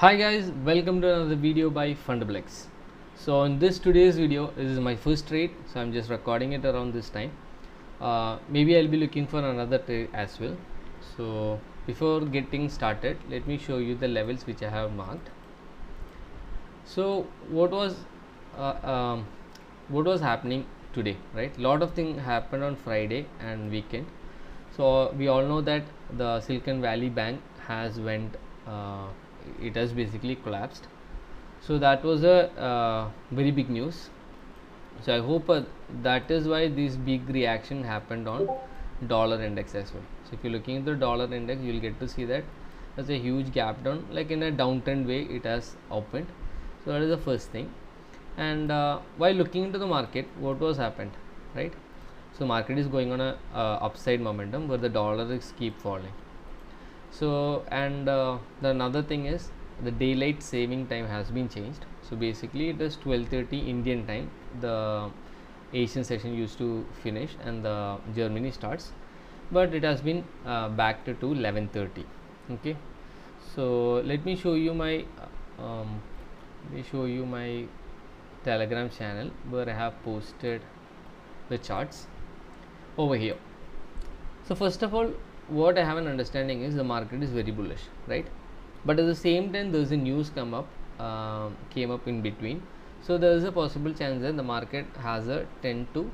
Hi guys, welcome to another video by Fundablex. So in this today's video, this is my first trade, so I'm just recording it around this time. Maybe I'll be looking for another trade as well. So before getting started, let me show you the levels which I have marked. So what was happening today, right? Lot of things happened on Friday and weekend. So we all know that the Silicon Valley Bank has went. It has basically collapsed, so that was a very big news. So I hope that is why this big reaction happened on dollar index as well. So if you're looking at the dollar index, you will get to see that there's a huge gap down, like in a downtrend way it has opened. So that is the first thing. And while looking into the market, what was happened, right? So market is going on a upside momentum where the dollar is keep falling. So and the another thing is the daylight saving time has been changed. So basically it is 12:30 Indian time, the Asian session used to finish and the Germany starts, but it has been backed to 11:30. Okay, so let me show you my Telegram channel where I have posted the charts over here. So first of all, what I have an understanding is the market is very bullish, right? But at the same time, there is a news came up in between. So there is a possible chance that the market has a tend to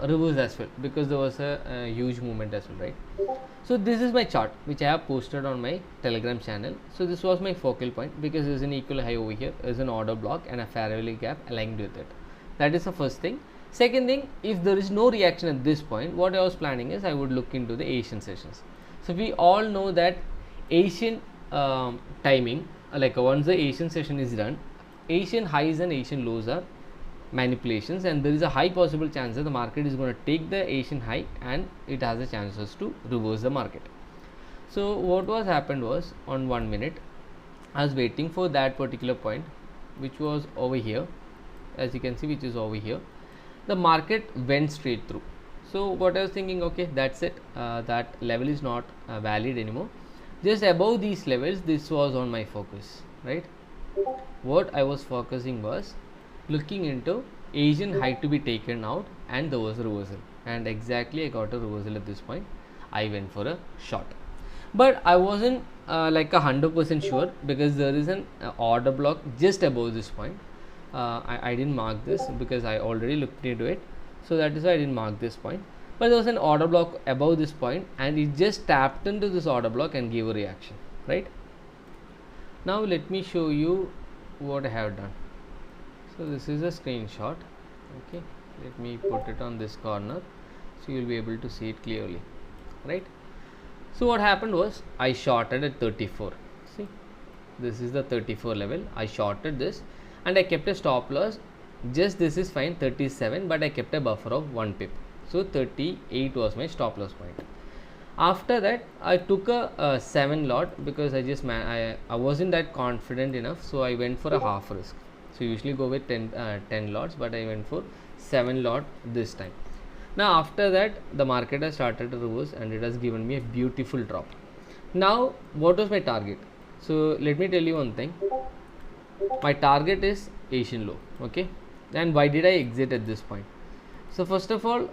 reverse as well, because there was a huge movement as well, right? So this is my chart which I have posted on my Telegram channel. So this was my focal point because there is an equal high over here, there is an order block and a fair value gap aligned with it. That is the first thing. Second thing, if there is no reaction at this point, what I was planning is I would look into the Asian sessions. So we all know that Asian timing, like once the Asian session is done, Asian highs and Asian lows are manipulations, and there is a high possible chance that the market is going to take the Asian high and it has a chances to reverse the market. So what was happened was, on 1 minute I was waiting for that particular point which was over here, as you can see, which is over here. The market went straight through. So what I was thinking, okay, that's it, that level is not valid anymore. Just above these levels, this was on my focus, right? What I was focusing was looking into Asian high to be taken out, and there was a reversal, and exactly I got a reversal at this point. I went for a short, but I wasn't like 100% sure because there is an order block just above this point. I didn't mark this because I already looked into it, so that is why I didn't mark this point. But there was an order block above this point and it just tapped into this order block and gave a reaction, right? Now let me show you what I have done. So this is a screenshot. Okay, let me put it on this corner so you will be able to see it clearly, right? So what happened was I shorted at 34. See, this is the 34 level. I shorted this and I kept a stop loss, just this is fine, 37, but I kept a buffer of 1 pip. So 38 was my stop loss point. After that I took a 7 lot because I wasn't that confident enough, so I went for a half risk. So usually go with 10 lots, but I went for 7 lot this time. Now after that the market has started to reverse and it has given me a beautiful drop. Now what was my target? So let me tell you one thing. My target is Asian low, okay? And why did I exit at this point? So first of all,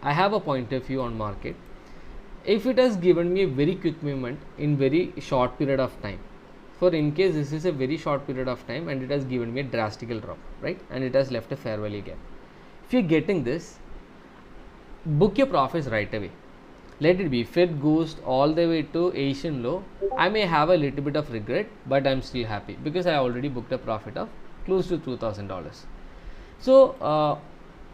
I have a point of view on market. If it has given me a very quick movement in very short period of time, for in case this is a very short period of time and it has given me a drastic drop, right? And it has left a fair value gap. If you're getting this, book your profits right away. Let it be. If it goes all the way to Asian low, I may have a little bit of regret, but I'm still happy because I already booked a profit of close to $2,000. So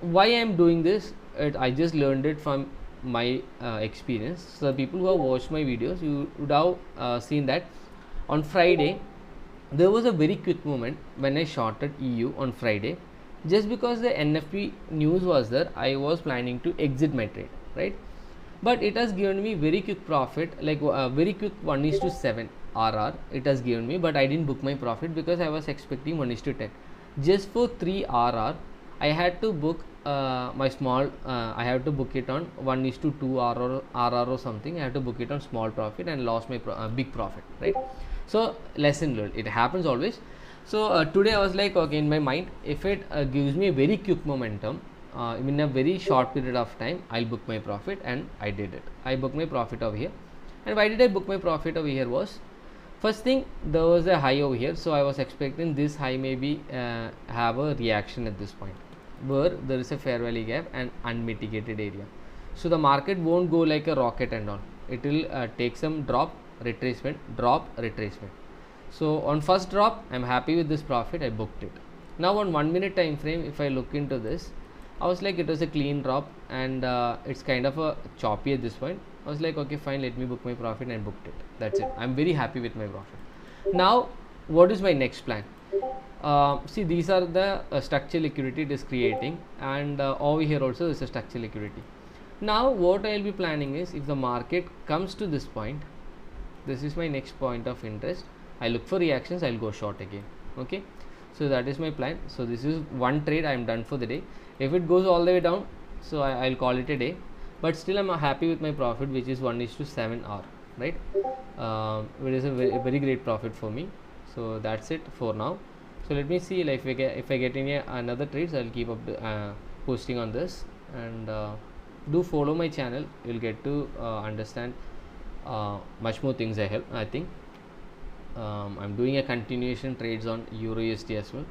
why I'm doing this? I just learned it from my experience. So the people who have watched my videos, you would have seen that on Friday there was a very quick moment when I shorted EU on Friday. Just because the NFP news was there, I was planning to exit my trade, right? But it has given me very quick profit, like very quick 1:7 RR it has given me, but I didn't book my profit because I was expecting 1:10. Just for 3 RR I had to book my small, I have to book it on 1:2 RR or something. I have to book it on small profit and lost my big profit, right? So lesson learned, it happens always. So today I was like, okay, in my mind, if it gives me a very quick momentum in a very short period of time, I'll book my profit, and I did it. I booked my profit over here. And why did I book my profit over here was, first thing, there was a high over here, so I was expecting this high maybe have a reaction at this point where there is a fair value gap and unmitigated area. So the market won't go like a rocket and all. It will take some drop, retracement, drop, retracement. So on first drop, I'm happy with this profit, I booked it. Now on 1 minute time frame, if I look into this, I was like, it was a clean drop, and it's kind of a choppy at this point. I was like, okay, fine, let me book my profit, and booked it. That's it. I'm very happy with my profit. Now what is my next plan? See, these are the structural liquidity it is creating, and over here also is a structural liquidity. Now what I will be planning is, if the market comes to this point, this is my next point of interest, I look for reactions, I'll go short again. Okay, so that is my plan. So this is one trade, I am done for the day. If it goes all the way down, so I'll call it a day, but still I'm happy with my profit, which is 1:7 hour, right? It is a very great profit for me. So that's it for now. So let me see, like, if I get any another trades, I'll keep up posting on this. And do follow my channel, you'll get to understand much more things I think. I'm doing a continuation trades on EURUSD as well,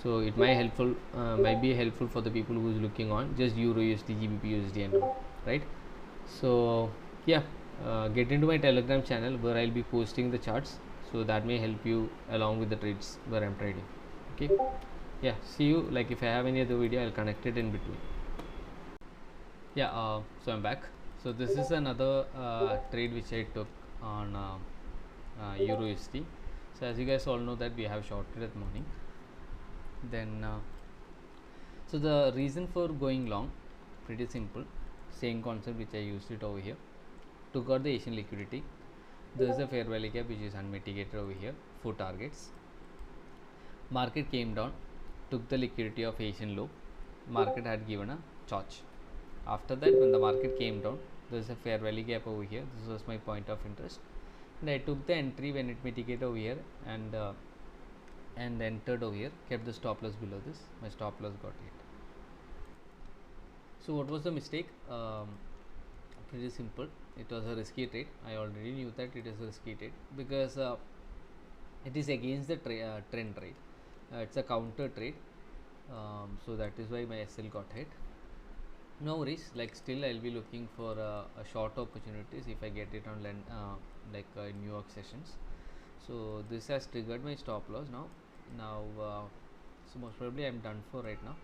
so it might be helpful for the people who is looking on just EURUSD, GBP/USD and all, right? So yeah, get into my Telegram channel where I'll be posting the charts, so that may help you along with the trades where I'm trading. Okay, yeah, see you. Like, if I have any other video, I'll connect it in between. Yeah, so I'm back. So this is another trade which I took on EURUSD. So as you guys all know that we have shorted at morning. Then so the reason for going long, pretty simple, same concept which I used it over here. Took out the Asian liquidity. There is a fair value gap which is unmitigated over here, 4 targets. Market came down, took the liquidity of Asian low. Market had given a charge. After that, when the market came down, there is a fair value gap over here. This was my point of interest, and I took the entry when it mitigated over here, and entered over here, kept the stop loss below this. My stop loss got hit. So what was the mistake? Pretty simple, it was a risky trade. I already knew that it is a risky trade because it is against the trend trade. It's a counter trade, so that is why my SL got hit. No worries, like, still I'll be looking for a short opportunities if I get it on New York sessions. So this has triggered my stop loss now. So most probably I'm done for right now.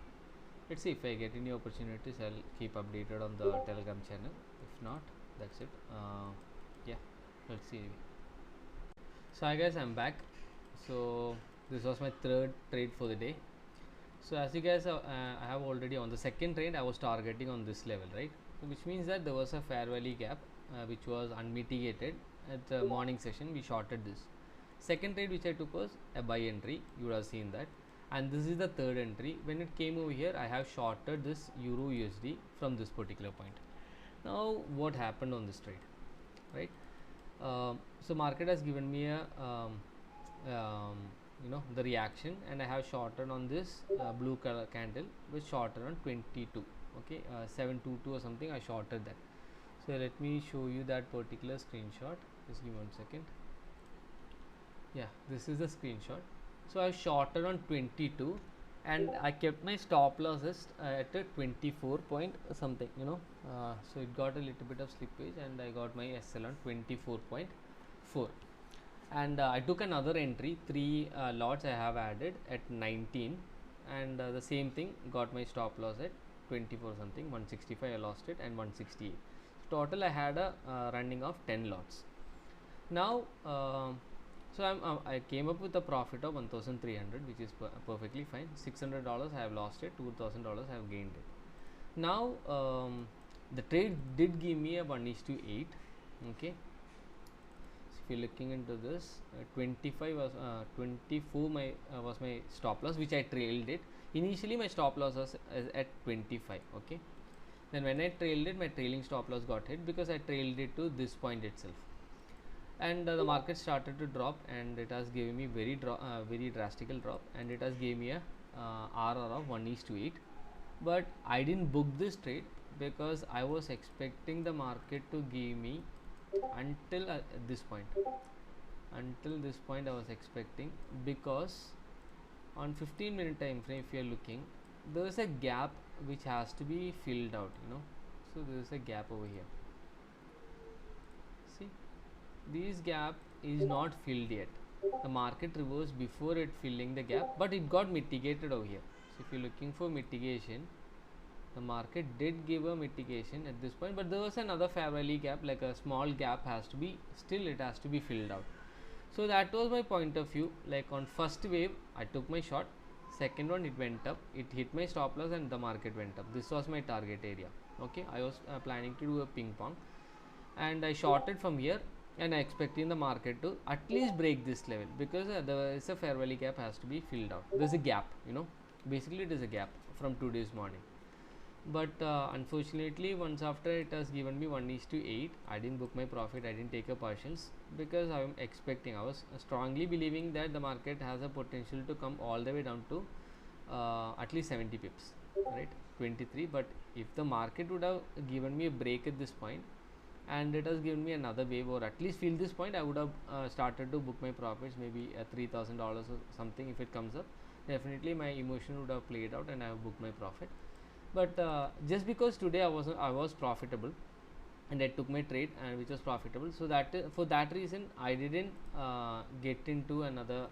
Let's see, if I get any opportunities, I'll keep updated on the Telegram channel. If not, that's it. Yeah, let's see. So hi guys, I'm back. So this was my third trade for the day. So as you guys I have already, on the second trade I was targeting on this level, right? So which means that there was a fair value gap which was unmitigated at the morning session. We shorted this. Second trade which I took was a buy entry, you would have seen that. And this is the third entry. When it came over here, I have shorted this EURUSD from this particular point. Now what happened on this trade, right? So market has given me a the reaction, and I have shorted on this blue color candle, which shorted on 22, okay, 722 or something. I shorted that. So let me show you that particular screenshot. Just give me 1 second. Yeah, this is the screenshot. So I shorted on 22, and I kept my stop losses at a 24 point something, so it got a little bit of slippage, and I got my SL on 24.4. And I took another entry, 3 lots I have added at 19, and the same thing, got my stop loss at 24 something, 165 I lost it, and 168. So total I had a running of 10 lots. Now so I came up with a profit of 1,300, which is perfectly fine. $600 I have lost it, $2,000 I have gained it. Now the trade did give me a 1:8, okay. If you're looking into this, 25 was 24 was my stop loss, which I trailed it. Initially my stop loss was at 25, okay. Then when I trailed it, my trailing stop loss got hit because I trailed it to this point itself. and the market started to drop, and it has given me very drastical drop, and it has gave me a RR of 1:8. But I didn't book this trade because I was expecting the market to give me until this point. Until this point I was expecting, because on 15-minute time frame, if you are looking, there is a gap which has to be filled out, so there is a gap over here. See, this gap is not filled yet. The market reversed before it filling the gap, but it got mitigated over here. So if you're looking for mitigation, the market did give a mitigation at this point, but there was another fair value gap, like a small gap has to be, still it has to be filled out. So that was my point of view. Like on first wave I took my short, second one it went up, it hit my stop loss, and the market went up. This was my target area. Okay, I was planning to do a ping pong, and I shorted from here, and I expecting the market to at least break this level, because there is a fair value gap has to be filled out. There's a gap, basically it is a gap from today's morning. But unfortunately, once after it has given me 1:8, I didn't book my profit, I didn't take a partials, because I was strongly believing that the market has a potential to come all the way down to at least 70 pips, right, 23. But if the market would have given me a break at this point, and it has given me another wave, or at least feel this point, I would have started to book my profits, maybe $3,000 or something. If it comes up, definitely my emotion would have played out, and I have booked my profit. But just because today I was profitable, and I took my trade, and which was profitable, so that for that reason I didn't get into another,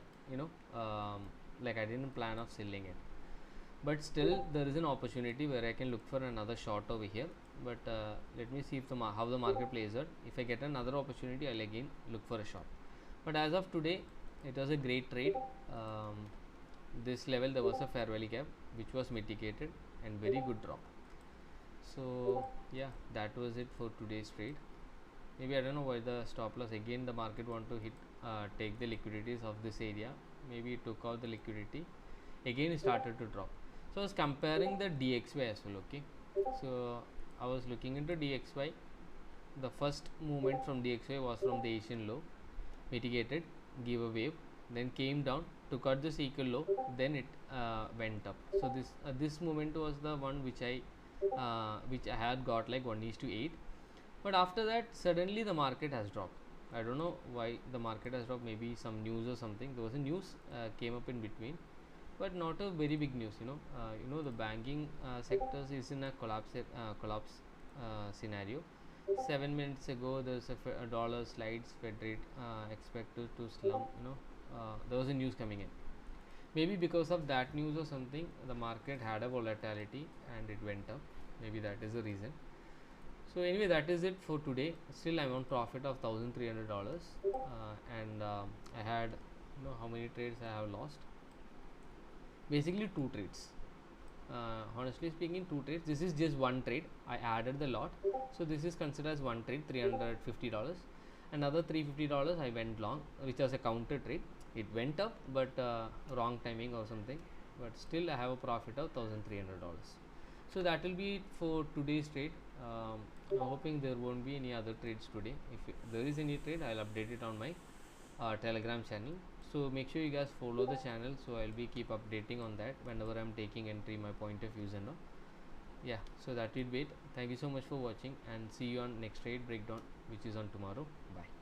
like I didn't plan of selling it. But still there is an opportunity where I can look for another short over here. But let me see if how the market plays out. If I get another opportunity, I'll again look for a short. But as of today, it was a great trade. This level there was a fair value gap which was mitigated, and very good drop. So yeah, that was it for today's trade. Maybe I don't know why the stop loss, again the market want to hit take the liquidities of this area. Maybe it took out the liquidity, again it started to drop. So I was comparing the DXY as well. Okay, so I was looking into DXY. The first movement from DXY was from the Asian low, mitigated, gave a wave, then came down, took out this equal low, then it went up. So this movement was the one which I had got like 1:8. But after that, suddenly the market has dropped. I don't know why the market has dropped. Maybe some news or something. There was a news came up in between, but not a very big news. The banking sectors is in a collapse scenario. 7 minutes ago, there's a dollar slides, Fed rate expected to slump. There was a news coming in. Maybe because of that news or something, the market had a volatility and it went up. Maybe that is the reason. So anyway, that is it for today. Still I'm on profit of $1,300, and I had, how many trades I have lost. Basically 2 trades. Honestly speaking, 2 trades. This is just one trade. I added the lot, so this is considered as one trade, $350. Another $350 I went long, which was a counter trade. It went up, but wrong timing or something. But still I have a profit of $1,300. So that will be it for today's trade. I'm hoping there won't be any other trades today. If there is any trade, I'll update it on my Telegram channel. So make sure you guys follow the channel, so I'll be keep updating on that whenever I'm taking entry, my point of views and all. Yeah, so that will be it. Thank you so much for watching, and see you on next trade breakdown, which is on tomorrow. Bye.